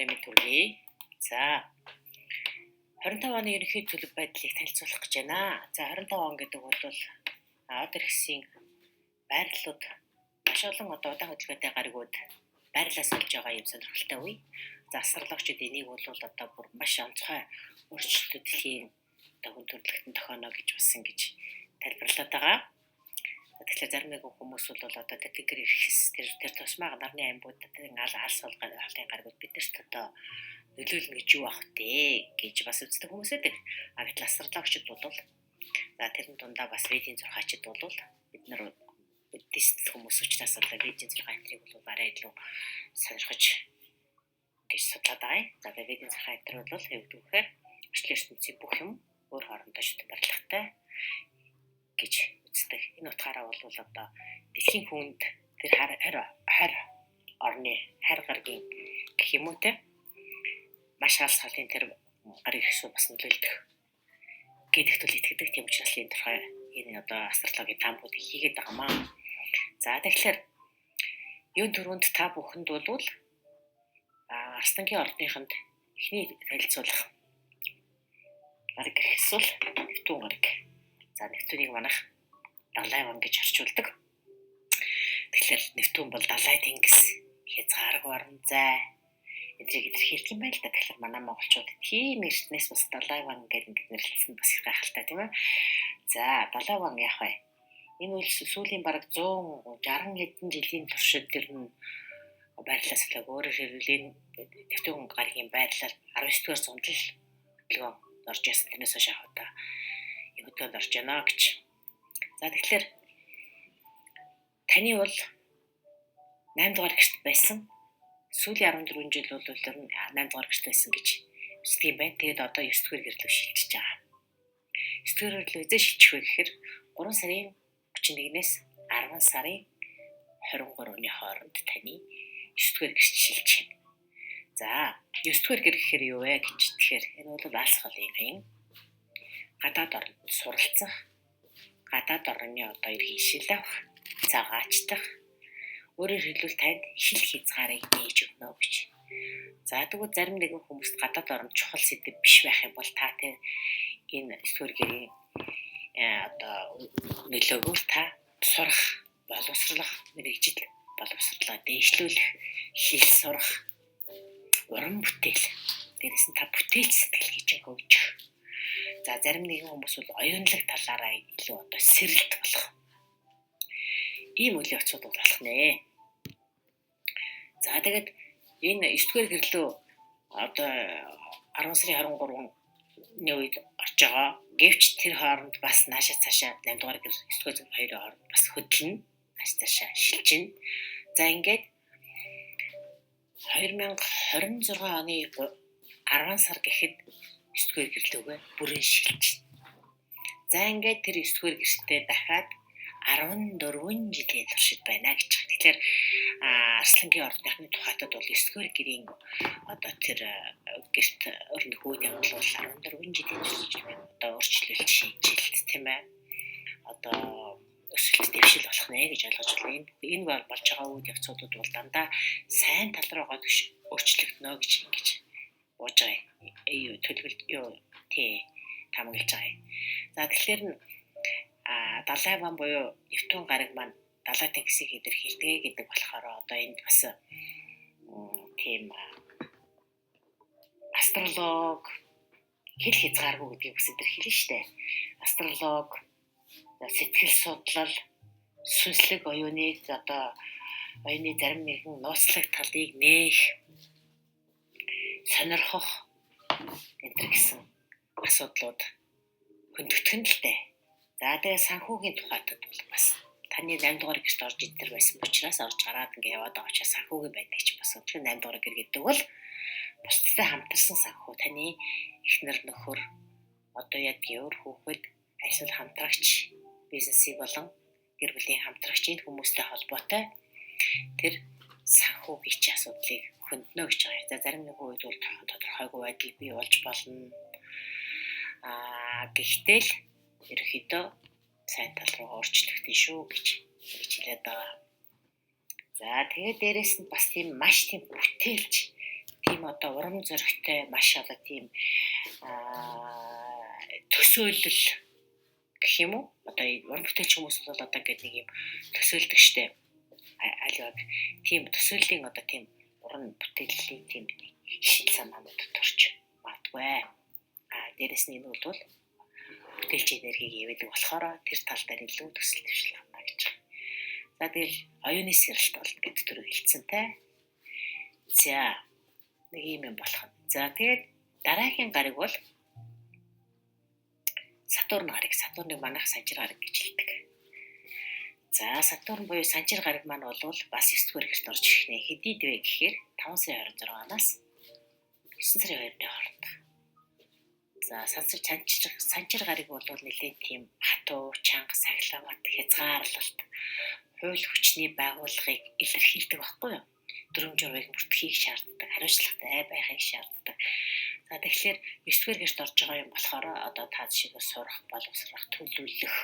Нэмэлт хүргэе. За 25 оны ерөнхий төлөв байдлыг танилцуулах гэж байна. За 25 он гэдэг бол од иргэсийн байрлалууд маш олон удаан хөдөлгөөтэй гаригууд байрлалаас олж байгаа юм сонирхолтой үе. Засварлагчид энийг бол бүр маш онцгой өөрчлөлт дэлхийн хүн төрөлхтөн тохионоо гэж бас ингэж тайлбарлаад байгаа. Тэгэхээр зарим нэг хүмүүс бол тэтгэр ирэхс тэр тусмаа нарны аймагуудад алс болгоод халтын гаригууд биднэрт нөлөөлнө гэж юу ах вэ гэж бас үздэг хүмүүс байдаг. Гэтэл астрологчид бол за тэрэн дундаа бас ведийн зурхаачид бол бид нар буддист хүмүүс учраас ведийн зурхаа энтрийг бол арай илүү сонирхож гэж судлаад байгаа. За ведийн зурхаа энтер бол юу гэдэг вэ? Орчлын ертөнцийн бүх юм өөр хоорондоо шүтэн барилгатай гэж үздэг. Энэ утгаараа бол дэлхийн хүнд тэр хар орны хар гаргийн гэх юм уу те маш алс халын тэр гариг хэсүү бас нөлөөлдөг гэдэгт үл итгэдэг. Тийм учраас энэ тухай энэ астрологийн таампууд хийгээд байгаа маа. За тэгэхээр юун түрүүнд та бүхэнд бол Арстангийн ордынханд эхний танилцуулах гариг хэсүүл Нептун гариг. За Нептуныг манайх далай ван гэж орчуулдаг. Тэгэхээр Нептун бол далай тэнгис, хязгаарг орон зай эдрийг илэрхийлдэг юм байна л да. Тэгэхээр манай монголчууд тийм эртнээс бас далай ван гэдэг нэрлэлсэн бас их гайхалтай тийм ээ. За далай ван яах вэ? Энэ үл сүүлийн бараг 160 хэдэн жилийн туршид тэр нь байрлалаас л өөрөөр хэлбэл Нептун гаригийн байрлал 19-р зуунд л төлөв орж ясан. Тэрнээс хойш хавта Нептунд орж яана гэж. За тэгэхээр таны бол 8 дугаар гэрт байсан. Сүүлийн 14 жил бол тэр 8 дугаар гэрт байсан гэж үздэг юм байна. Тэгээд одоо 9 дугаар гэр рүү шилжиж байгаа. 9 дугаар гэр рүү эзэн шилжих вэ гэхээр 3 сарын 31-ээс 10 сарын 23-ны хооронд таны 9 дугаар гэрт шилжих юм. За 9 дугаар гэр гэхээр юу вэ гэж тэгэхээр энэ бол алс халын аян гадаад орнд суралцах, гадаад орны ерхий шил авах, цагаачлах, өөрөөр хэлбэл танд шил хязгаарыг нээж өгнө гэж. За тэгвэл зарим нэгэн хүмүүст гадаад орнд чухал сэдв биш байх юм бол та энэ стөргийн нөлөөгөөр та сурах, боловсруулах, мэрэгжил боловсруулах, дээшлүүлэх, хэл сурах, уран бүтээл, дээрээс нь та бүтээлч сэтгэл гэж хөгжих. За зарим нэгэн хүмүүс бол оюунлаг талаараа илүү сэрэлт болох. Ийм үйл явцууд болох нэ. За тэгээд энэ 9 дугаар гэрлөө 10 сарын 23-ны үед орж байгаа. Гэвч тэр хооронд бас наашаа цаашаа 8 дугаар гэр 9 дугаар гэр хоёрын хооронд бас хөдлөн нааш цаашаа шилжинэ. За ингээд 2026 оны 10 сар гэхэд 9 дугаар гэрлөөгөө бүрэн шилжинэ. За ингээд тэр 9 дугаар гэртээ дахиад 14 жилийн туршид байна гэж. Тэгэхээр Арслангийн ордынхны тухайтад бол 9 дугаар гэрийн тэр гэрт өрнөх үйл явдал бол 14 жилийн туршид өөрчлөлт шинжилт тийм ээ. Өсөлт дэвшил болох нэ гэж ойлгож байна. Энэ бол болж байгаа үйл явцуудад бол дандаа сайн тал руугаа өөрчлөгдөнө гэж ингэж бууж байгаа. Төлөвлөлт таамаглаж байгаа. За тэгэхээр далай ван буюу Нептун гариг маань далай тэнгисийг илэрхийлдэг гэдэг болохоор энд бас тийм астролог хэл хязгааргүй гэдгийг бас илэрхийлнэ шүү дээ. Астролог сэтгэл судлал сүнслэг оюуныг оюуны зарим нэгэн нууцлаг талыг нээх сонирхох энэ гэсэн асуудлууд хөндөгдөн л дээ. За тэгээ санхүүгийн тухайтад бол бас таны 8 дугаар гэрт орж идэр байсан учраас орж гараад ингээ яваад байгаа учраас санхүүгийн байдаг ч бас өчигдөр 8 дугаар гэр гэдэг бол бусдтай хамтарсан санхүү таны эхнэр нөхөр яг өөр хүүхэд эсвэл хамтрагч бизнесийг болон гэр бүлийн хамтрагчийн хүмүүстэй холбоотой тэр санхүүгийн асуудлыг хөндлөнө гэж байгаа. За зарим нэг үед бол тодорхойгүй байдал бий болж болно. Гэхдээ л ерөөхдөө сайн тал руу өөрчлөгдөн шүү гэж хэлээд байгаа. За тэгээд дээрэс нь бас тийм маш тийм бүтээлч тийм одоо урам зоригтой маш одоо тийм төсөөлөл гэх юм уу? Одоо уран бүтээлч хүмүүс бол одоо ингээд нэг юм төсөөлдөг штеп. Аливаа тийм төсөөллийн одоо тийм уран бүтээлийн тийм шин санаанууд төрч магадгүй. Дээрэс нь энэ бол бүтээлч энергийг ивэлэг болохоор тэр тал дээр илүү төсөл дэвшил гарна гэж. За тэгэл оюуны сэрэлт бол гэдэг төрөг хэлсэн те. За нэг юм болох нь. За тэгээд дараагийн гариг бол Сатурн гариг. Сатурныг манайх санчир гариг гэж хэлдэг. За Сатурн буюу санчир гариг маань бол бас 9 дугаар гэрт орж ирэх нэ. Хэдийд вэ гэхээр 5 сарын 26-наас 9 сарын 2-ны хооронд. За санчир гариг бол нэлээд тийм хатуу, чанга, сахилгават, хязгаарлалт, хууль хүчний байгууллагыг илэрхийлдэг байхгүй юу? Дүрм журмыг бүртгэхийг шаарддаг, хариуцлагатай байхыг шаарддаг. За тэгэхээр 9 дугаар гэрт орж байгаа юм болохоор одоо та жишээ сурах, боловсрох, төлөвлөх,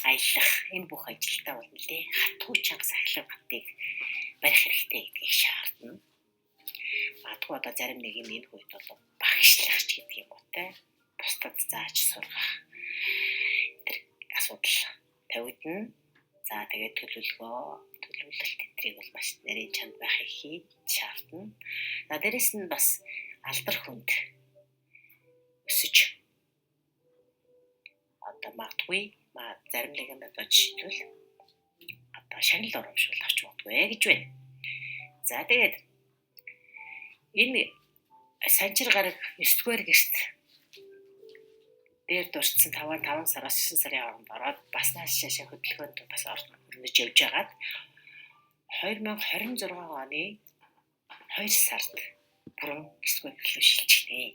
аялах энэ бүх ажилдаа бол нэлээ хатуу чанга сахилгаватыг барих хэрэгтэй гэдгийг шаардна. Магадгүй одоо зарим нэг юм энэ үед бол багшлах ч гэдэг юм уу те. Бусдад зааж сургах. Тэр асуудал тавигдана. За тэгээд төлөвлөлт энтрийг бол маш нэрийн чанд байхыг хийж шаардна. За дээрэс нь бас алдар хүнд өсөж одоо магадгүй зарим нэг нь одоо жишээлбэл одоо шагнал урамшуул авч магадгүй гэж байна. За тэгээд энэ санчир гараг 9 дугаар гэрт дээр дурдсан 5 сараас 9 сарын хооронд ороод бас наашаашаа хөдөлгөөнд бас өрнөж явж байгаад 2026 оны 2 сард бүрэн 9 дугаар гэрлөө шилжчихнэ.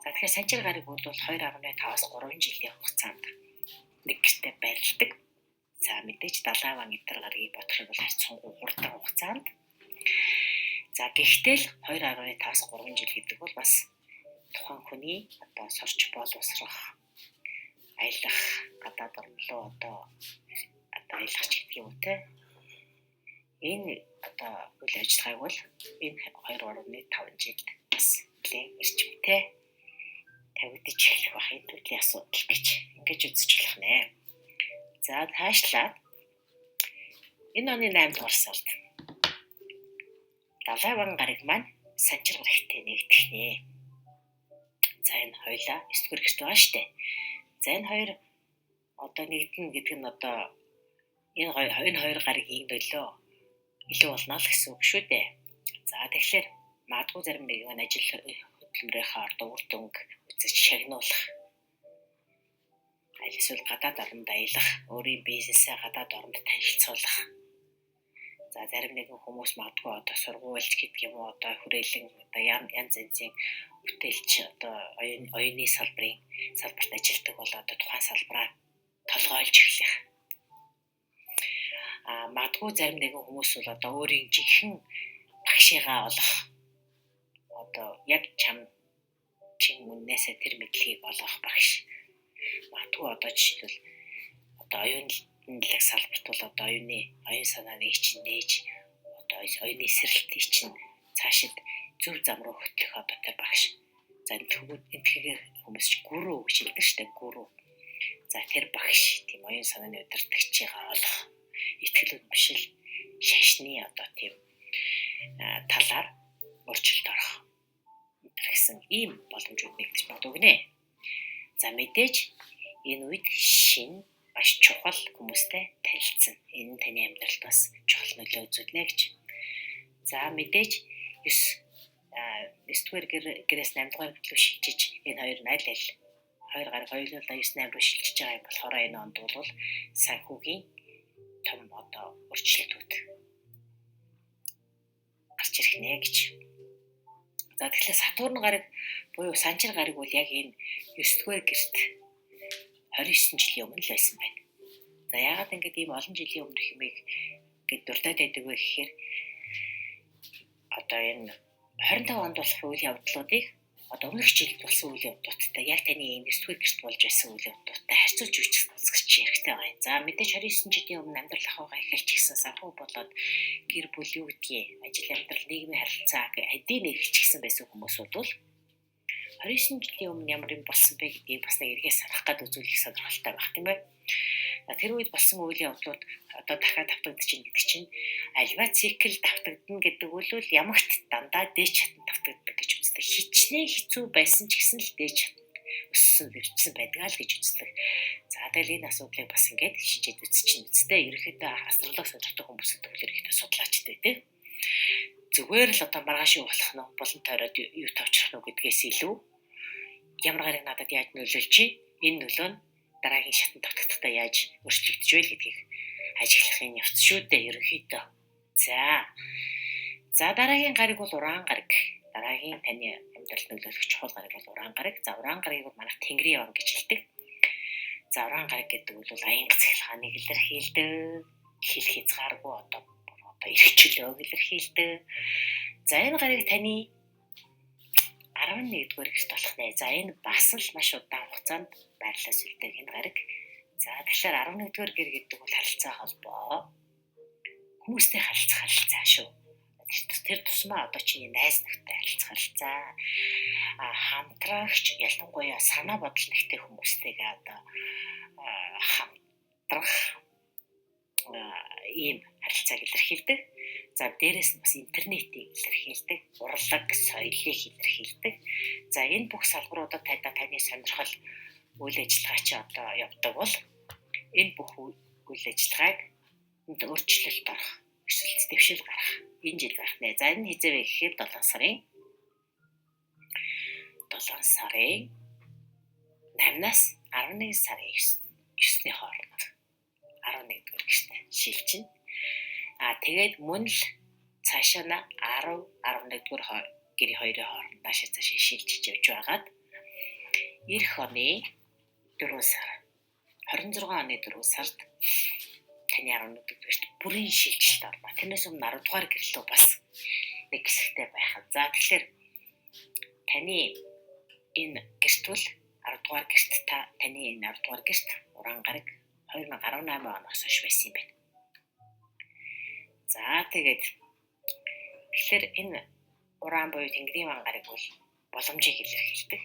За тэгэхээр санчир гараг бол 2.5-аас 3 жилийн хугацаанд нэг гэртээ байрладаг. За мэдээж далайван энтер гарагийг бодох юм бол харьцангуй хурдан хугацаанд. За гэхдээ л 2.5-аас 3 жил гэдэг бол бас тухайн хүний одоо сурч боловсрох, аялах, гадаад орн руу одоо аялах ч гэдэг юм те. Энэ одоо үйл ажиллагааг бол энэ 2.5 жилд бас нэлээд эрчимтэй тавигдаж эхлэх бахын төрлийн асуудал гэж ингэж үзэж болох нэ. За цаашлаад энэ оны 8 дугаар сард далайван гараг маань санчир гарагтай нэгдэх нэ. За энэ хоёлаа 9 дугаар гэрт байгаа штэ. За энэ хоёр одоо нэгдэн гэдэг нь одоо энэ хоёр гарагийн төлөө илүү болно л гэсэн үг шүү дээ. За тэгэхээр магадгүй зарим нэг ажил хөдөлмөрийнхаа одоо үр дүнг үзэж шагнуулах, аль эсвэл гадаад орнд аялах, өөрийн бизнесээ гадаад оронд танилцуулах. За зарим нэгэн хүмүүс магадгүй одоо сургуульч гэдэг юм уу одоо хүрээлэн одоо янз янзын бүтээлч одоо оюуны салбарт ажилладаг бол одоо тухайн салбараа толгойлж эхлэх. Магадгүй зарим нэгэн хүмүүс бол одоо өөрийн жинхэнэ багшигаа олох одоо яг чин үннээсээ тэр мэдлэгийг олгох багш. Магадгүй одоо жишээлбэл одоо оюунлаг салбарт бол одоо оюун санааны чинь нээж одоо оюуны сэрэлтийг чинь цаашид зөв зам руу хөтлөх одоо тэр багш. За энтгэгээр хүмүүс гүрүү гэж хэлдэг штэ гүрүү. За тэр багш тийм оюун санааны удирдагчийг олох, итгэл үнэмшил, шашны одоо тийм талаар өөрчлөлт орох гэсэн ийм боломжууд нэгдэж магадгүй. За мэдээж энэ үед шин маш чухал хүмүүстэй танилцсан. Энэ таны амьдралд бас чухал нөлөө үзүүлнэ гэж. За мэдээж 9 дугаар гэрээс 8 дугаар гэрлөө шилжиж энэ хоёр аль хоёр гараг хоёулаа 9-8 руу шилжиж байгаа юм болохоор энэ онд бол санхүүгийн том одоо өөрчлөлтүүд гарч ирэх нэ гэж. За тэгэхээр Сатурн гараг буюу санчир гараг бол яг энэ 9 дугаар гэрт 29 жилийн өмнө л байсан байна. За яагаад ингэж ийм олон жилийн өмнөх юмыг гэж дуртаад байдаг вэ гэхээр одоо энэ 25 онд болох үйл явдлуудыг одоо өмнөх жилд болсон үйл явдлуудтай яг таны 9-р гэрт болж байсан үйл явдлуудтай харьцуулж үзэх хэрэгтэй байна. За мэдээж 29 жилийн өмнө амьдрал ахуйгаа эхэлж гисэн санхүү болоод гэр бүл юу гэдгийг ажил амьдрал нийгмийн харилцааг эдийн эрхэлж гисэн байсан хүмүүс бол 29 жилийн өмнө ямар юм болсон бэ гэдгийг бас нэг эргээс санах гад үзүүлэх сонирхолтой байх тийм ээ. Тэр үед болсон үйл явдлууд одоо дахиад давтагдаж ийн гэдэг чинь альва цикл давтагдана гэдэг бол ямагт дандаа дээч хатан давтагддаг гэж үздэг. Хичнээн хэцүү байсан ч гэсэн л дээч өссөн бэрчсэн байдаг л гэж үздэг. За тэгэл энэ асуудлыг бас ингээд шийдэж үзчихин үстэй. Ерөнхийдөө астролог сонирхдаг хүмүүсүүд бол ерөнхийдөө судлаачтай тийм. Зүгээр л одоо маргааш юу болох нь болон тойроод юу тавьчих нь гэдгээс илүү ямар гарыг надад яаж нөлөөлж чинь энэ нөлөө нь дараагийн шатанд давтагдахтаа яаж өөрчлөгдөж вэ гэдгийг ажиглахын явц шүү дээ ерөнхийдөө. За дараагийн гариг бол уран гариг. Дараагийн таны амьдрал нөлөөлөх чухал гариг бол уран гариг. За уран гариг бол манайх Тэнгэрийн ван гэж хэлдэг. За уран гариг гэдэг бол аянга цахилгааныг илэрхийлдэг. Хил хязгааргүй одоо эрхчлөөг илэрхийлдэг. За энэ гариг таны 11-р гэрт болох нэ. За энэ бас л маш удаан хугацаанд байрлалаас үлдээх энэ гариг. За тэгэхээр 11-р гэр гэдэг бол харилцаа холбоо. Хүмүүстэй харилцаа шүү. Тэр тусмаа одоо чиний найз нөхдөд харилцаа. Хамтрагч ялангуяа санаа бодол нэгтэй хүмүүстэйгээ одоо хамтрах ийм харилцааг илэрхийлдэг. За дээрэс нь бас интернетийг илэрхийлдэг, урлаг, соёлыг илэрхийлдэг. За энэ бүх салбаруудад таны сонирхол үйл ажиллагаа чи одоо явдаг бол энэ бүх үйл ажиллагааг өөрчлөлт орох, эсвэл дэвшил гарах энэ жил байх нэ. За энэ хизээ вэ гэхээр 7 сарын 8-наас 11 сарын 9-ний хооронд 11-р гэрт шилжинэ. Тэгээд мөн л цаашаа 10, 11-р гэрийн хоёрын хооронд цаашаа шилжиж явж байгаад эх оны 4 сар 26 оны 4 сард таны 11-р гэрт бүрийн шилжилт орно. Тэрнээс өмнө 10-р гэрлөө бас нэг хэсэгтэй байхад. За тэгэхээр таны энэ гэрт бол 10-р гэрт таны энэ 10-р гэрт уран гараг 2018 оноос хойш байсан юм байна. За тэгэхээр энэ уран буюу Тэнгэрийн ван гараг бол боломжийг илэрхийлдэг.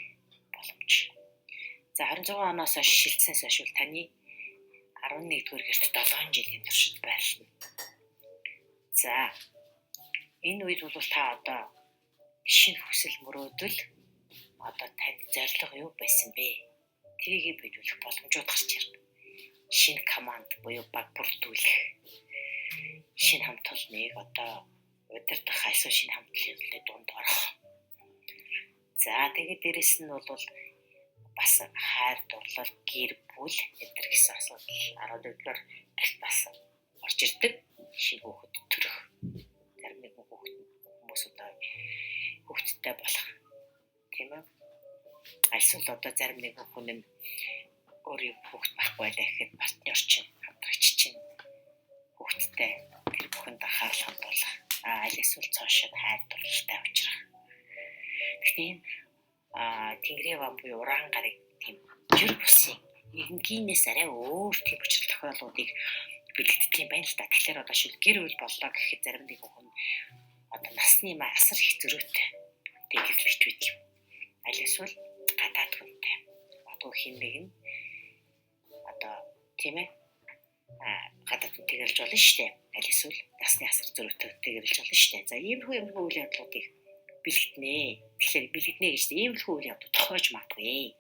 Боломж. За 26 оноос хойш шилжсэнээс хойш таны 11-р гэрт 7 жилийн туршид байрлана. За энэ үед бол та одоо шинэ хүсэл мөрөөдөл одоо танд зорилго юу байсан бэ? Тэрийг биелүүлэх боломжууд гарч ирнэ. Шинэ команд буюу баг бүрдүүлэх. Шинэ хамт олныг одоо удирдах хайсуу шинэ хамт олонны дунд орох. За тэгээд дээрэс нь бол бас хайр дурлал гэр бүл эдгээр гэсэн асуудал 11-р гэрт бас орж ирдэг. Шинэ хүүхэд төрөх. Зарим нэг хүмүүс одоо хүүхэдтэй болох. Тийм ээ. Альсвал одоо зарим нэг хүн нь өөрийн хүүхэд байхгүй байлаа гэхэд партнер чинь хамтрагч чинь хүүхэдтэй тэр бүхэнд анхаарал хандуулах. Аль эсвэл цоошид хайр дурлалтай учрах. Гэхдээ энэ Тэнгэрийн ван буюу уран гараг тийм жир бусын энгийнээс арай өөр тийм учрал тохиолдлуудыг бэлтгэдэг юм байна л да. Тэгэхээр одоо шил гэр бүл боллоо гэхэд зарим нэг хүн одоо насны маа асар их зөрүүтэй гэрлэгч байт юм. Аль эсвэл гадаад хүнтэй. Одоо хин нэг нь одоо тийм ээ гадаад хүнтэй гэрэлж болно шүү дээ. Аль эсвэл насны асар зөрүүтэй гэрэлж болно шүү дээ. За иймэрхүү үйл явдлуудыг бэлтгэнэ. Тэгэхээр бэлтгэнэ гэж иймэрхүү үйл явдлууд тохиож магадгүй.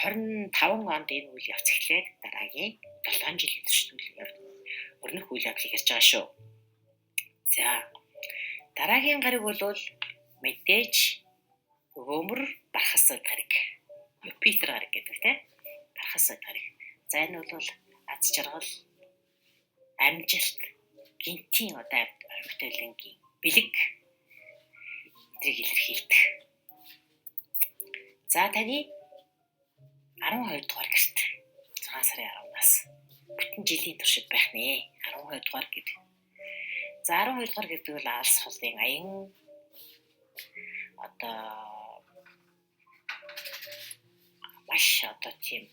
25 онд энэ үйл явц эхлээд дараагийн 7 жилийн туршид өрнөх үйл явдлыг ярьж байгаа шүү. За дараагийн гариг бол мэдээж өвөмөр бархас гариг. Юпитер гариг гэдэг тийм бархас гариг. За энэ бол аз жаргал, амжилт, гинтийн одоо хөтөлөнгийн бэлэг эдрийг илэрхийлдэг. За таны 12 дугаар гэрт 6 сарын 10-наас бүтэн жилийн туршид байх нэ. 12 дугаар гэр. За 12 дугаар гэдэг бол алс холын аян одоо маш одоо тийм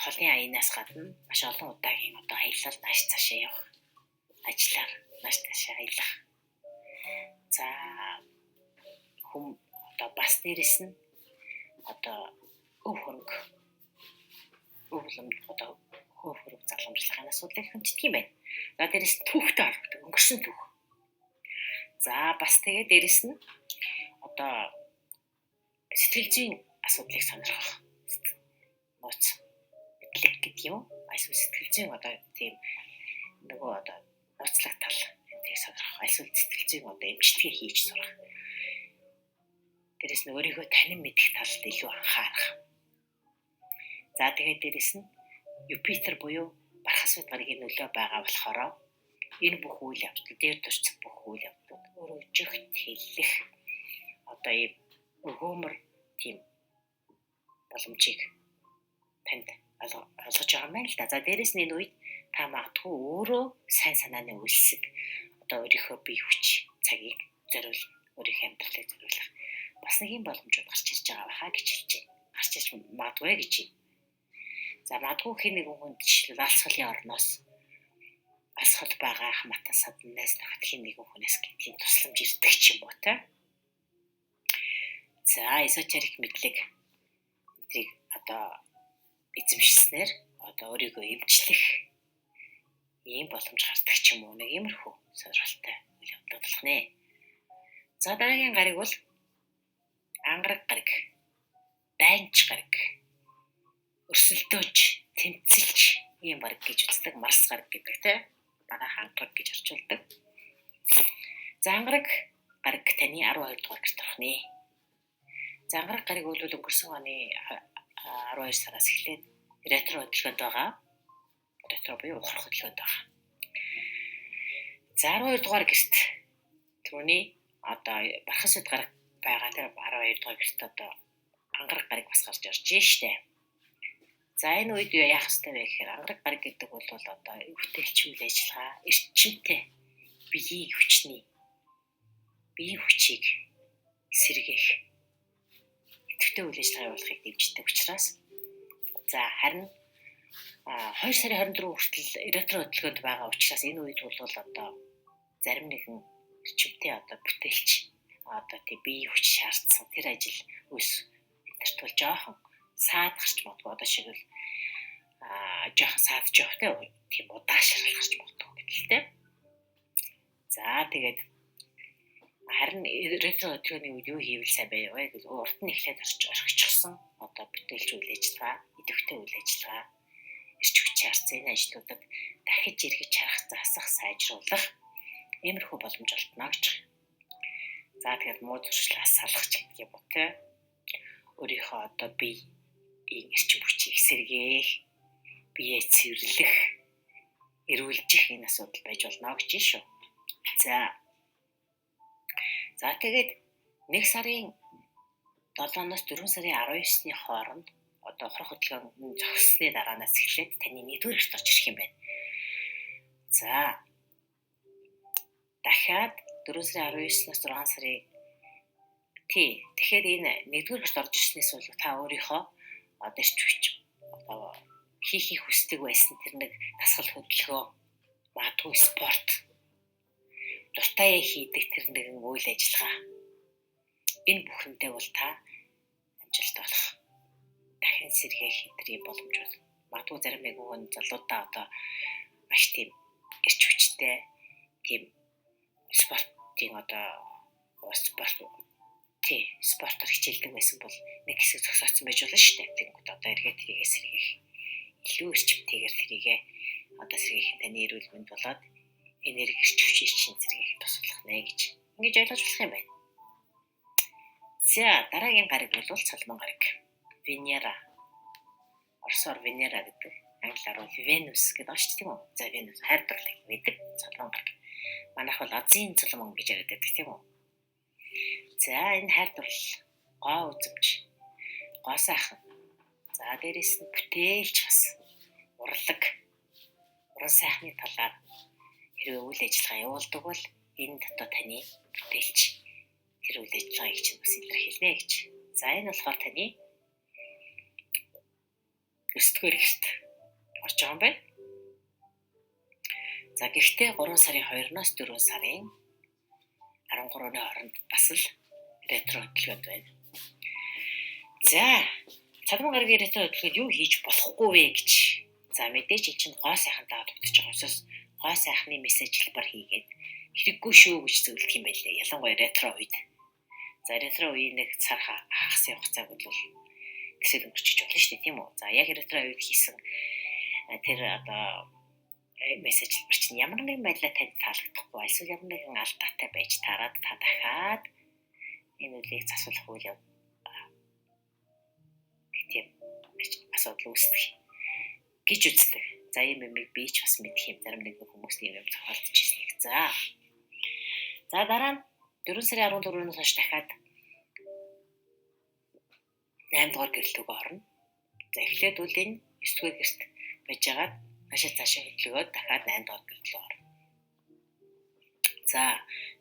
холны аянаас гадна маш олон удаагийн одоо аялал нааш цаашаа явах, ажиллаар нааш цаашаа аялах. За хүм одоо бас дээрэс нь одоо өв хөрөнгө одоо хөв хөрөнгө заламжлахын асуудлыг хэмждэг юм байна. За дээрэс түүхтэй холбоотой өнгөрсөн түүх. За бас тэгээд дээрэс нь одоо сэтгэл зүйн асуудлыг сонирхох. Нууц мэдлэг гэдэг юм. Эсвэл сэтгэл зүйн одоо тийм нөгөө одоо нууцлах тал энэийг сонирхох. Эсвэл сэтгэл зүйн одоо эмчилгээ хийж сурах. Дээрэс нь өөрийгөө танин мэдэх талд илүү анхаарах. За тэгээд дээрэс нь Юпитер буюу бархас судгаргийн нөлөө байгаа болохоор энэ бүх үйл явдал дээр турцсан бүх үйл явдлууд өргөжөхт хэллэх одоо ийм өгөөмөр тийм боломжийг танд олгож байгаа юм байна л да. За дээрэс нь энэ үед та магадгүй өөрөө сайн санааны үйлсэг одоо өөрийнхөө бие хүч цагийг зориулна, өөрийнхөө амьдралыг зориулах бас нэг юм боломжууд гарч ирж байгаа байхаа гэж хэлж байна. Гарч ирж магадгүй гэж байна. За магадгүй хэн нэгэн хүн жишээл алсгалын орноос алсгал байгаа хамаатан саднаас нөхөд хэн нэгэн хүнээс гэдгийг тусламж ирдэг ч юм уу те. За эзотерик мэдлэг энтрийг одоо эзэмшснээр одоо өөрийгөө эмчлэх ийм боломж гардаг ч юм уу нэг иймэрхүү сонирхолтой үйл явдал болох нэ. За дараагийн гариг бол ангараг гариг, дайнч гариг, өрсөлдөөж, тэмцэлж ийм гариг гэж үздэг, марс гариг гэдэг те. Багаах ангараг гэж орчуулдаг. За ангараг гариг таны 12 дугаар гэрт орох нэ. За ангараг гариг бол өнгөрсөн оны 12 сараас эхлээд ретро хөдөлгөөнд байгаа. Ретро буюу ухрах хөдөлгөөнд байгаа. За 12 дугаар гэрт түрүүний одоо бархас үд гараг байгаа тэр 12 дугаар гэрт одоо ангараг гариг бас гарч ирж штэ. За энэ үед яах ёстой вэ гэхээр ангараг гариг гэдэг бол одоо өвтөлч үйл ажиллагаа, эрчимтэй биеийн хүчийг сэргээх идэвхтэй үйл ажиллагаа явуулахыг дэмждэг учраас за харин 2 сарын 24 хүртэл ретро хөдөлгөөнд байгаа учраас энэ үед бол одоо зарим нэгэн эрчимтэй одоо бүтээлч одоо тийм биеийн хүч шаардсан тэр ажил өс интерт бол жоохон саад гарч магадгүй одоо шиг л жоохон саад жоохтой тийм удаашрал гарч магадгүй гэдэлтэй. За тэгээд харин ретро хөдөлгөөний үед юу хийвэл сайн байв вэ гэж урд нь эхлээд орхичихсан одоо бүтээлч үйл ажиллагаа, идэвхтэй үйл ажиллагаа, эрч хүч шаардсан энэ ажлуудад дахиж эргэж харах, засах, сайжруулах иймэрхүү боломж олдно гэж. За тэгээд муу зуршлаас салгах гэдэг юм уу те. Өөрийнхөө одоо биеийн эрчим хүчийг сэргээх, биеэ цэвэрлэх, эрүүлжих энэ асуудал байж болно гэж шүү. За тэгээд 1 сарын 7-оос 4 сарын 19-ны хооронд одоо ухрах хөдөлгөөн зогссны дараанаас эхлээд таны 1-р гэрт орж ирэх юм байна. За дахиад 4 сарын 19-наас 6 сарын тэгэхээр энэ 1-р гэрт орж ирснээс бол та өөрийнхөө одоо эрч хүч одоо хийхийг хүсдэг байсан тэр нэг дасгал хөдөлгөөн, магадгүй спорт, дуртай хийдэг тэр нэгэн үйл ажиллагаа энэ бүхэндээ бол та амжилт олох дахин сэргээх хэтрийн боломжууд магадгүй зарим нэгэн хүн залуудаа одоо маш тийм эрч хүчтэй тийм спортын одоо спортоор хичээлдэг байсан бол нэг хэсэг зогсооцсон байж болно шүү дээ. Тэгэнгүүт одоо эргээд тэрийгээ сэргээх илүү эрчимтэйгээр тэрийгээ одоо сэргээх таны эрүүл мэнд болоод энерги эрч хүчийг чинь сэргээх туслах нэ гэж ингэж ойлгож болох юм байна. За дараагийн гариг бол цолмон гариг. Венера. Орсоор Венера гэдэг. Англиар бол Venus гэдэг байна шүү дээ. За Venus хайрдарлаг гэдэг цолмон гариг. Манайх бол Азийн цолмон гэж яриад байдаг тийм үү? За энэ хайрдвал гоо үзэмж, гоо сайхан. За дээрэс нь бүтээлч бас урлаг, уран сайхны талаар хэрвээ үйл ажиллагаа явуулдаг бол энэ дотоо таны бүтээлч тэр үйл ажиллагааг чинь бас илэрхийлнэ гэж За энэ болохоор таны 9-р гэрт орж байгаа юм байна. За гэхдээ 3 сарын 2-оос 4 сарын 13-ны хооронд бас л ретро хөдөлгөөнд байна. За цадман гарагийн ретро хөдөлгөөнд юу хийж болохгүй вэ гэж. За мэдээж эн чинь гоо сайхантай холбогдож байгаа учраас гоо сайхны мессеж хэлбэр хийгээд хэрэггүй шүү гэж зөвлөдөг юм байлээ. Ялангуяа ретро үед. За ретро үеийн нэг сар хагас явах цаг бол гэсэл өнгөрчиж болно шүү дээ, тийм үү? За яг ретро үед хийсэн тэр одоо мессеж хэлбэр чинь ямар нэгэн байдлаар танд таалагдахгүй эсвэл ямар нэгэн алдаатай байж тараад та дахиад энэ үлийг засварлах үйл тийм асуудал үүсдэг гэж үздэг. За ийм юмыг би ч бас мэдэх юм. Зарим нэг хүмүүс ийм юм тохиолдож ирснийг. За дараа нь 4 сарын 14-өөс хойш дахиад 8 дугаар гэрлүүгөө орно. За эхлээд үл энэ 9 дугаар гэрт байж байгаад цаашаа хөдлөгөөд дахиад 8 дугаар гэрлүү орно. За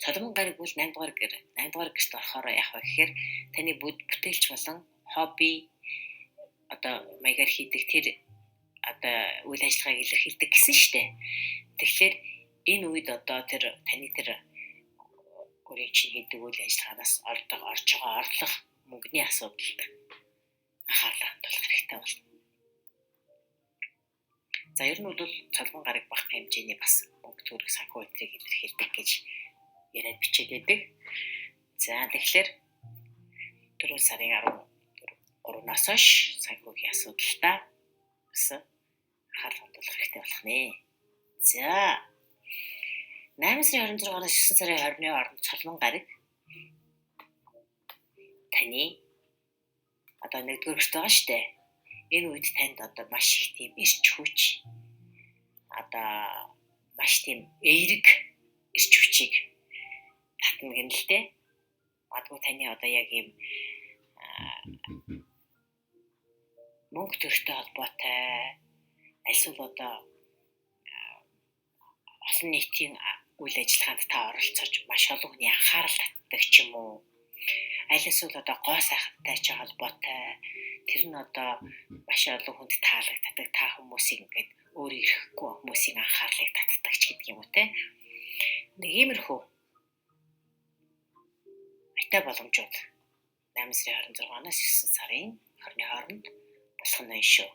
цодмон гараг үл 8 дугаар гэрт орохоор яах вэ гэхээр таны бүтээлч болон хобби одоо маягаар хийдэг тэр одоо үйл ажиллагааг илэрхийлдэг гэсэн штэ. Тэгэхээр энэ үед одоо тэр таны тэр өөрийн чинь хийдэг үйл ажиллагаанаас орж байгаа орлого мөнгөний асуудалд анхаарлаа хандуулах хэрэгтэй болно. За ер нь бол цолмон гараг багт хэмжээний бас мөнгө төгрөг санхүү өдрийг илэрхийлдэг гэж яриад бичээд байдаг. За тэгэхээр 4 сарын 13-наас хойш санхүүгийн асуудалтай бас анхаарал хандуулах хэрэгтэй болох нэ. За 8 сарын 26-наас 9 сарын 20-ны хооронд цолмон гараг таны одоо 1-р гэрт байгаа штэ. Энэ үед танд одоо маш их тийм эрч хүч одоо маш тийм эерэг эрч хүчийг татна гэнэ л дээ. Магадгүй таны одоо яг ийм мөнгө төрхтэй холбоотой эсвэл одоо олон нийтийн үйл ажиллагаанд та оролцож маш олон хүний анхаарал татдаг ч юм уу. Аль эсвэл одоо гоо сайхантай ч холбоотой тэр нь одоо маш олон хүнд таалагддаг та хүмүүсийг ингээд өөр ирэхгүй хүмүүсийн анхаарлыг татдаг ч гэдэг юм уу те. Нэг иймэрхүү атай боломжууд 8 сарын 26-наас 9 сарын 20-ны хооронд болох нь шүү.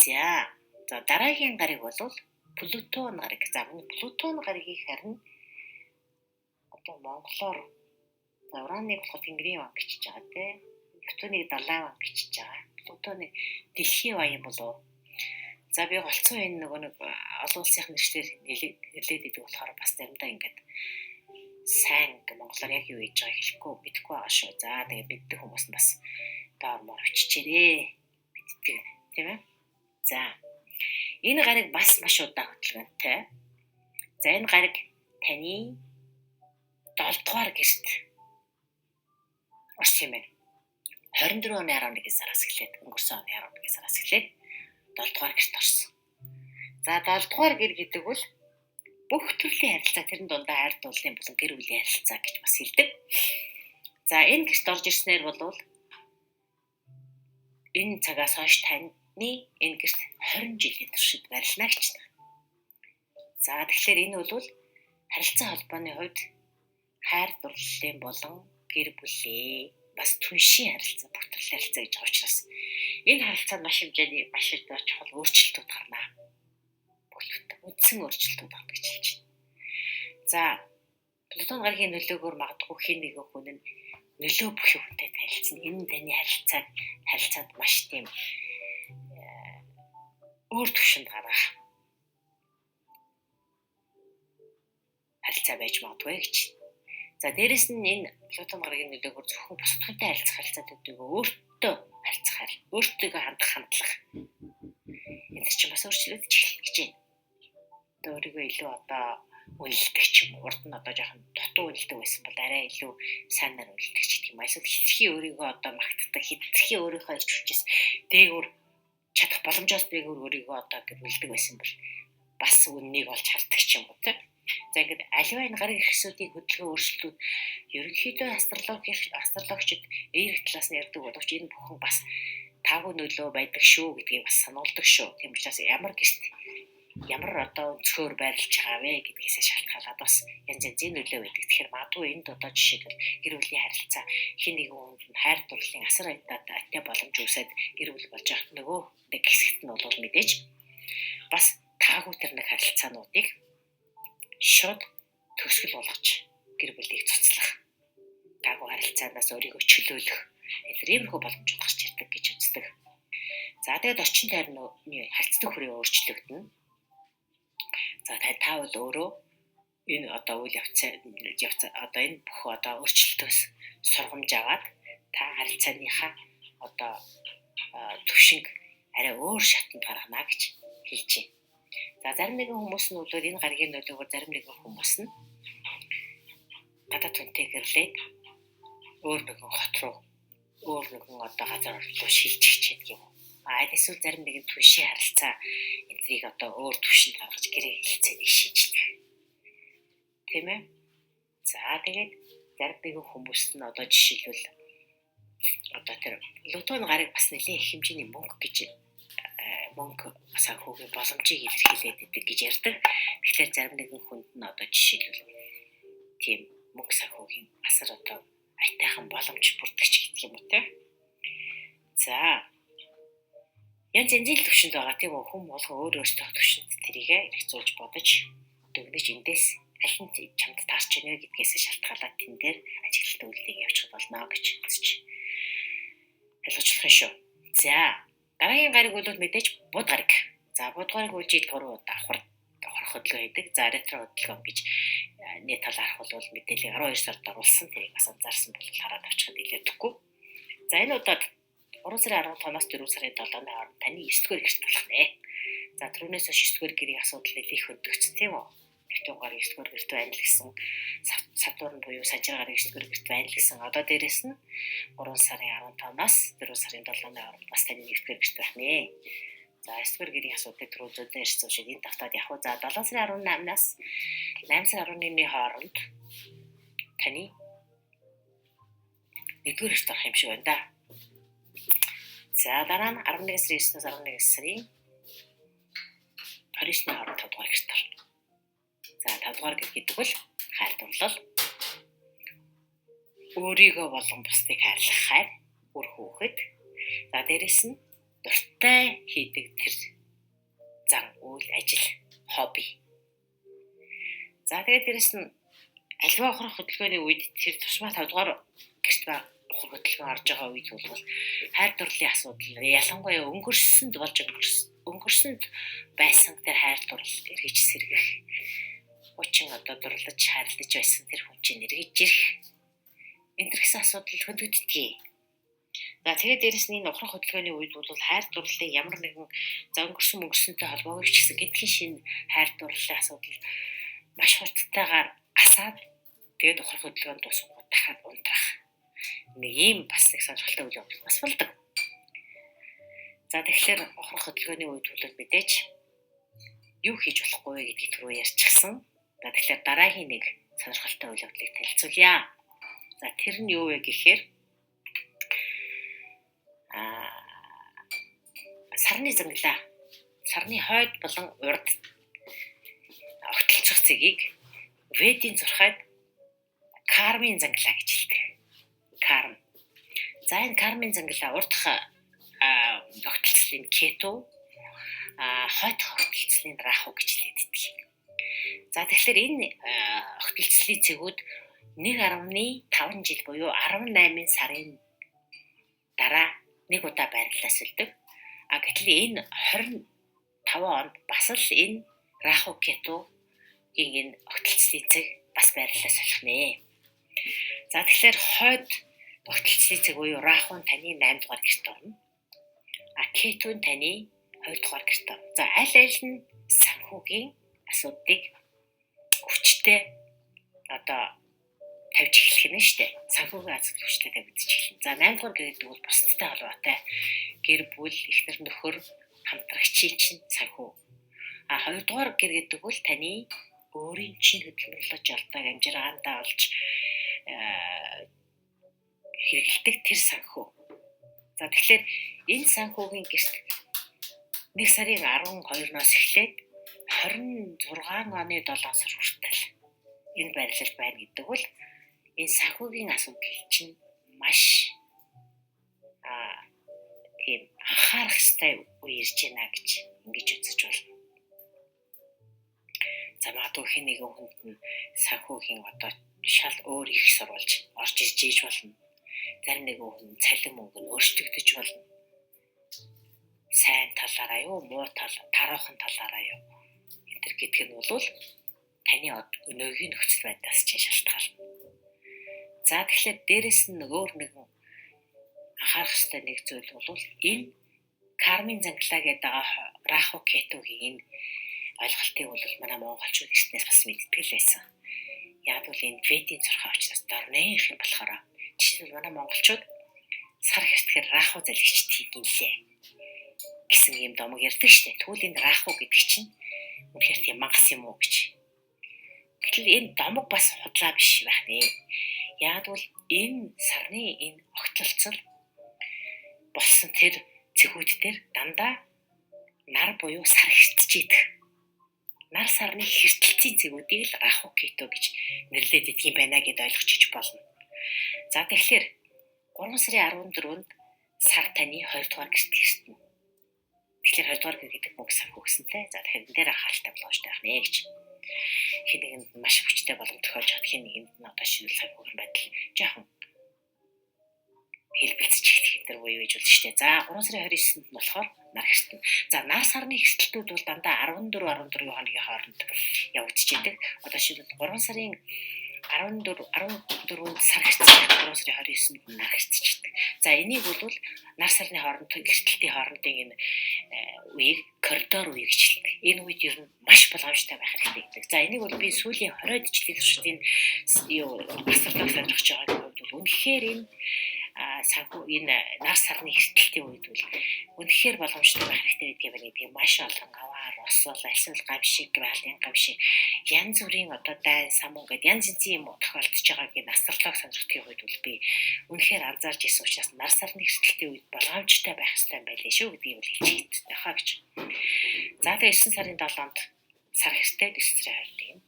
За дараагийн гариг бол Плутон гариг. За Плутон гаригийг харин одоо монголоор Ураныг болох Тэнгэрийн ван гэж байгаа те. Плутоныг Далайн ван гэж байгаа. Плутоныг дэлхийн баян болов. За би голцсон энэ нөгөө нэг олон улсын нэршлэр нэрлээд идэг болохоор бас заримдаа ингээд сайн монголоор яг юу хийж байгааг хэлэхгүй мэдэхгүй байгаа шүү. За тэгээ мэддэг хүмүүс нь бас доормоор очичээрээ мэддэг тийм ээ. За энэ гариг бас маш удаан хөдөлгөөнтэй. За энэ гариг таны 7 дугаар гэрт орсон юм байна. 24 оны 11 сараас эхлээд өнгөрсөн оны 11 сараас эхлээд 7 дугаар гэрт орсон. За 7 дугаар гэр гэдэг бол бүх төрлийн харилцаа тэрэн дундаа хайр дурлалын болон гэр бүлийн харилцаа гэж бас хэлдэг. За энэ гэрт орж ирснээр бол энэ цагаас хойш таны энэ гэрт 20 жилийн туршид барилна гэж байна. За тэгэхээр энэ бол харилцаа холбооны хувьд хайр дурлалын болон гэр бүлийн бас түншийн харилцаа, бүх төрлийн харилцаа гэж байгаа учраас энэ харилцаанд маш хэмжээний маш их чухал өөрчлөлтүүд гарна. Үндсэн өөрчлөлтүүд гарна гэж хэлж байна. За Плутон гарагийн нөлөөгөөр магадгүй хин нэг хүн нь нөлөө бүхий хүнтэй танилцсан. Энэ нь таны харилцаанд маш тийм өөр төвшөнд гарах харилцаа байж магадгүй гэж. За дээрэс нь энэ Плутон гарагийн нөлөөгөөр зөвхөн бусад хүнтэй харилцах харилцаатуудыг өөртөө харилцах, өөртөө хандах хандлага. Энэ чинь бас өөрчлөгдөж эхэлнэ гэж байна. Өөрийгөө илүү одоо үнэлдэг ч юм уу. Урд нь одоо жоохон дутуу үнэлдэг байсан бол арай илүү сайнаар үнэлдэг ч гэх юм. Эсвэл хитрхи өөрийгөө одоо магтдаг, хитрхи өөрийнхөө ирч хүчээс дээгүүр чадах боломжоос дээгүүр өөрийгөө одоо гэж үнэлдэг байсан бол бас үннийг олж хардаг ч юм уу те. За ингээд аливаа энэ гарын хэрэгсүүдийн хөдөлгөөн өөрчлөлтүүд ерөнхийдөө астрологичд эерэг талаас нь ярьдаг боловч энэ бүхэн бас тавгүй нөлөө байдаг шүү гэдгийг бас сануулдаг шүү. Тийм учраас ямар одоо өнцгөр байрлаж байгаа вэ гэдгээс шалтгаалаад бас янз янзын нөлөө байдаг. Тэгэхээр магадгүй энд одоо жишээлбэл гэр бүлийн харилцаа хин нэгэн хүнд хайр дурлалын асар айтаа боломж үүсээд гэр бүл болж явах нөгөө нэг хэсэгт нь бол мэдээж бас таагүй тэр нэг харилцаануудыг шууд төсгөл болгож гэр бүлийг цуцлах, таагүй харилцаанаас өөрийгөө чөлөөлөх иймэрхүү боломжууд гарч ирдэг гэж үздэг. За тэгээд орчин тойрны харьцдаг хүрээ өөрчлөгдөнө. За та бол өөрөө энэ одоо үйл явц одоо энэ бүх одоо өөрчлөлтөөс сургамж аваад та харилцааныхаа одоо төвшинг арай өөр шатанд гаргана гэж хэлж байна. За зарим нэгэн хүмүүс нь бол энэ гаргийн нөлөөгөөр зарим нэгэн хүмүүс нь гадаад хүнтэй гэрлээд өөр нэгэн хот руу өөр нэгэн одоо газар руу шилжих гэдэг юм. Эсвэл зарим нэгэн түншийн харилцаа энтрийг одоо өөр түвшинд гаргаж гэрээ хэлцээнийг шийддэг. Тийм ээ. За тэгээд зарим нэгэн хүмүүс нь одоо жишээлбэл одоо тэр лотон гарыг бас нэлээд их хэмжээний мөнгө санхүүгийн боломжийг илэрхийлээд идэг гэж ярьдаг. Тэгэхээр зарим нэгэн хүнд нь одоо жишээлбэл тийм мөнгө санхүүгийн асар одоо айтайхан боломж бүрдгэж гэдэг юм уу те. За янз янзын төвшөнд байгаа тийм үү, хүн болгон өөр өөртөө төвшөнд тэрийгэ хэрэгцүүлж бодож дүгнэж эндээс аль нь чамд таарч байна гэдгээс шалтгаалаад тэн дээр ажиглалт үйлдэл явуучих болно гэж үзэж ойлгочлох шүү. За дараагийн гариг бол мэдээж бууд гариг. За бууд гариг бол жид 3 удаа аврах хөдөлгөөн хийдэг. За ретро хөдөлгөөн гэж нийт талаарх бол мэдээлэл 12 сард оруулсан. Тэрийг бас анзаарсан бол хараад авчихад илэрдэггүй. За энэ удаад 3 сарын 15-наас 4 сарын 7-ны хооронд таны 9-р гэрт болох нэ. За түрүүнээс хойш 9-р гэрийн асуудал нэлээд хөндөгцсөн тийм үү? Нэгдүгээр гар 9-р гэрт байна л гэсэн Сатурн буюу Сажир гарын 9-р гэрт байна л гэсэн. Одоо дээрэс нь 3 сарын 15-наас 4 сарын 7-ны хооронд бас таны 9-р гэрт байх нэ. За 9-р гэрийн асуудлыг түрүү зөндөө ярьсан шиг энэ давтаад явах. За 7 сарын 18-наас 8 сарын 11-ний хооронд таны 1-р гэрт орох юм шиг байна да. За дараа нь 11 сарын 9-наас 11 сарын 29-ний хооронд 5-р гэрт орно. За 5-р гэр гэдэг бол хайр дурлал. Өөрийгөө болон бусдыг хайрлах хайр, үр хүүхэд. За дээрэс нь дуртай хийдэг тэр зан үйл ажил, хобби. За тэгээд дээрэс нь аливаа ухрах хөдөлгөөний үед тэр тусмаа 5-р гэрт хөдөлгөөн орж байгаа үед бол хайр дурлалын асуудал ялангуяа өнгөрсөнд байсан тэр хайр дурлал эргэж сэргэх хүчин одоо дурлаж хайрлаж байсан тэр хүн чинь эргэж ирэх энэ гэсэн асуудал хөндөгддөг. За тэгээд дээрэс нь энэ ухрах хөдөлгөөний үед бол хайр дурлалын ямар нэгэн өнгөрсөнтэй холбоогүй ч гэсэн гэдгийн шинэ хайр дурлалын асуудал маш хурдтайгаар асаад тэгээд ухрах хөдөлгөөнд дуусгах дахиад унтрах нэг юм бас их сонирхолтой үйл явдал бас болдог. За тэгэхээр ухрах хөдөлгөөний үед бол мэдээж юу хийж болохгүй вэ гэдгийг түрүү ярьчихсан. За тэгэхээр дараагийн нэг сонирхолтой үйл явдлыг танилцуулъя. За тэр нь юу вэ гэхээр сарны зангалаа. Сарны хойд болон урд огтлцох цэгийг Ведийн зурхайд кармын зангалаа гэж хэлдэг. Карм. За энэ кармын зангалаа урдх огтлцлын кету, хойд огтлцлын раху гэж хэлдэг. За тэгэхээр энэ огтлцлын цэгүүд 1.5 жил буюу 18 сарын дараа нэг удаа байрлалаас үлдэг. Гэтэл энэ 25 онд бас л энэ раху кетугийн энэ огтлцлын цэг бас байрлалаас болох нэ. За тэгэхээр хойд огтлцлын цэг буюу раху нь таны 8 дугаар гэрт орно. Кету нь таны 2 дугаар гэрт орно. За аль нь санхүүгийн асуудлыг хүчтэй одоо тавьж эхлэх нь шүү дээ. Санхүүгийн асуудал хүчтэй тавьж эхлэх. За 8 дугаар гэр гэдэг бол бусдтай холбоотой. Гэр бүл, эхнэр нөхөр, хамтрагчийн чинь санхүү. Хоёрдугаар гэр гэдэг бол таны өөрийн чинь хөдөлмөрлөж олдог амжиргаандаа олж хэрэгэлдэг тэр санхүү. За тэгэхээр энэ санхүүгийн гэрт 1 сарын 12-наас эхлээд 26 оны 7 сар хүртэл энэ байрлал байна гэдэг бол энэ санхүүгийн асуудал чинь маш тийм анхаарах ёстой үе ирж байна гэж ингэж үзэж байна. За магадгүй хэн нэгэн хүнд нь санхүүгийн одоо шал өөр их сурвалж орж ирж болно. Зарим нэгэн хүн цалин мөнгө нь өөрчлөгдөж болно. Сайн талаараа юу, муу таруухан талаараа юу. Энэ гэдэг нь бол таны өнөөгийн нөхцөл байдлаас чинь шалтгаална. За тэгэхээр дээрэс нь өөр нэгэн анхаарах ёстой нэг зүйл бол энэ кармын зангилаа гэдэг Раху Кетугийн энэ ойлголтыг бол манай монголчууд эртнээс бас мэддэг л байсан. Яг бол энэ Ведийн зурхаа учраас дорных юм болохоор жишээлбэл манай монголчууд сар хэртгэхээр Раху залгичдгийг гинлээ гэсэн юм домог ярьдаг штеп. Тэгвэл энэ Раху гэдэг чинь үнэхээр тийм мангас юм уу гэж. Гэтэл энэ домог бас худлаа биш байх нэ. Яг бол энэ сарны энэ огтлолцол болсон тэр цэгүүд дээр дандаа нар буюу сар хэртэж идэх. Нар сарны хэртэлцийн цэгүүдийг л Раху Кету гэж нэрлээд идэх юм байна гэдээ ойлгочих болно. За тэгэхээр 3 сарын 14-нд сар таны 2 дугаар гэрт ирсэн. Тэгэхээр 2 дугаар гэр гэдэг мөнгө санхүү гэсэнтэй. За тэгэхээр энэ дээр анхааралтай болгож байх нэ гэж. Хэн нэгэнд маш хүчтэй боломж тохиолж чад, хэн нэгэнд нь одоо шинэ санхүүгийн байдал жоохон хэлбэлцэж ихтэй тэр үе гэж болно шүү дээ. За 3 сарын 29-нд нь болохоор нар хэртэн. За нар сарны хэртэлтүүд бол дандаа 14 хоногийн хооронд явагдчихэдэг. Одоо шилбэл 3 сарын 14-нд сар хэрцээ 3 сарын 29-нд нар хэрцчихдэг. За энийг бол нар сарны хооронд хэртэлтийн хоорондын энэ үеийг коридор үе гэж хэлдэг. Энэ үед ер нь маш боломжтой байх хэрэгтэй гэдэг. За энийг бол би сүүлийн 20-д жилийн туршид энэ астролог сонирхож байгааг бол үнэхээр энэ санхүү энэ нар сарны хэртэлтийн үед бол үнэхээр боломжтой байх хэрэгтэй гэдгийг маш олон аваар осол альсвал гамшиг гвалын гамшиг янз бүрийн одоо дай самун гэдэг янз янзын юм тохиолдож байгааг энэ астролог сонирхтгийн үед бол би үнэхээр анзаарч ирсэн учраас нар сарны хэртэлтийн үед боломжтой байх хэрэгтэй юм байлээ шүү гэдгийг бол хэлж байгаа гэж. За тэгээ 9 сарын 7-нд сар хэртээ 9 сарын 20-нд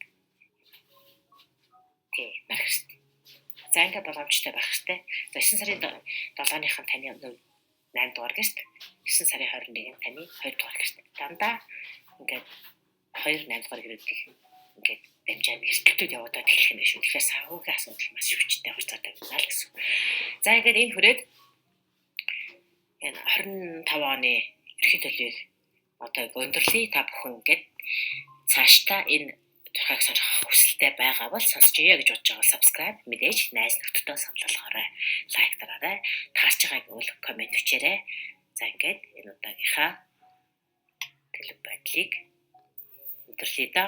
нар хэртээ. За ингээ боломжтой байх хэрэгтэй. За 9 сарын 7-ныхан таны 8 дугаар гэрт, 9 сарын 21-нд таны 2 дугаар гэрт. Дандаа ингээд 2 8 дугаар гэрүүдийг ингээд дамжаад хэртэлтүүд явагдаад эхлэх юм шүү. Тэгэхээр санхүүгийн асуудал маш хүчтэй хуцаатай байна л гэсэн. За ингээд энэ хүрээд энэ 25 оны эрхит төлөвийг одоо өндөрлөе та бүхэн ингээд цаашдаа энэ тухайг сонирхох хүсэлтэй байгаа бол сонсч ия гэж бодож байгаа subscribe мэдээж найз нөхдөдөө санал болгоорой. Лайк дараарай. Таарч байгааг бол комент бичээрэй. За ингээд энэ удаагийнхаа төлөв байдлыг өндөрлөе да.